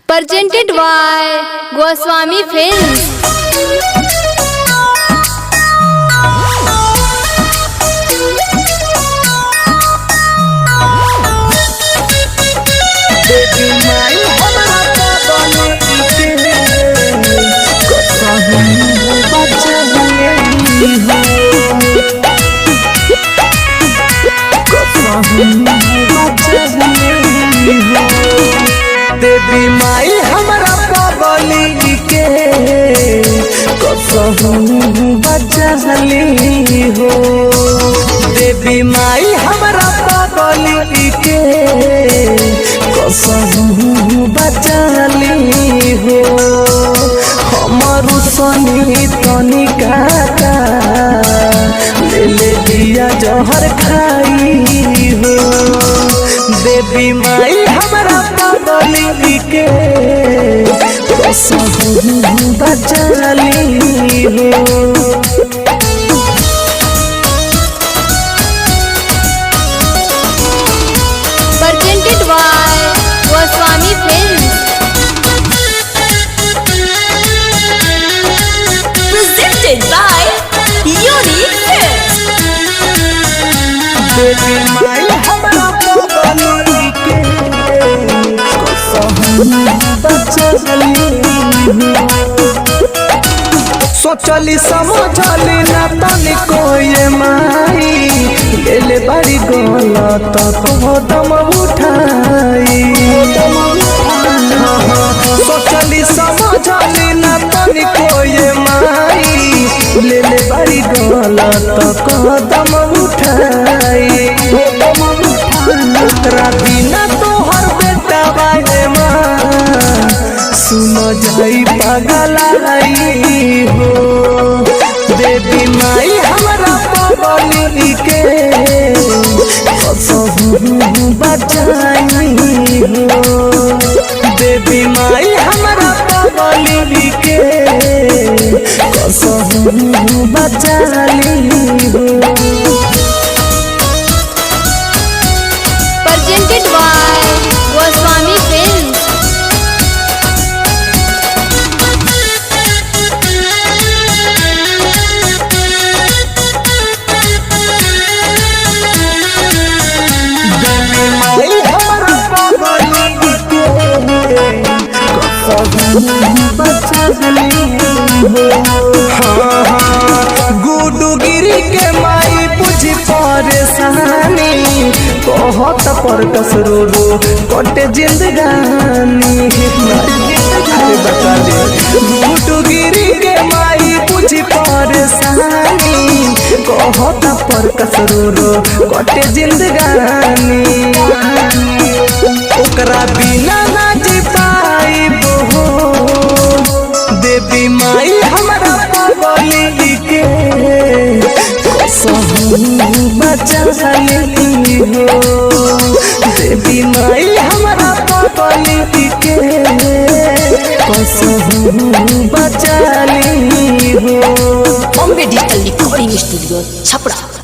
Presented by Goswami Films. देवी माई हमरा पगली के कसहू बचली हो। देवी माई हमरा पगली के कसहू बचली हो। हमारू सनी तनिका ले दिया जहर खाई हो। देवी माई हमरा पगली के कसहू बचली हो। Presented by Goswami Films. Presented by Unique Films. देवी माई हमरा पगली के कसहू बचली हो। सोचली समझली ना तनिको ये माई ले बड़ी गलत कदम उठाई। सोचली समझली ना तनिको ये माई ले बड़ी गलत कदम उठाई। बिना तोहर बेटा बाहे माँ सुन जाई पगलाई हो। देवी माई हमरा पगली के कसहू बचाई हो। देवी माई हमरा पगली के कसहू बचाली हो। Presented by Goswami Films. देवी माई हमरा पगली के कसहू बचाली हो। गुडू गिरी के माई बुझी परेशानी कहत पर कसरो कटे जिंदगानी। बता दे गुडू गिरी के माई बुझी परेशानी कहत पर कसरो कटे जिंदगानी। ओकरा बिना ना जी पाइबो हो। देवी माई हमरा पगली के कसहू बचली हो। देवी माई हमरा पगली के कसहू बचली हो। Bombay digital recording studio Chhapra.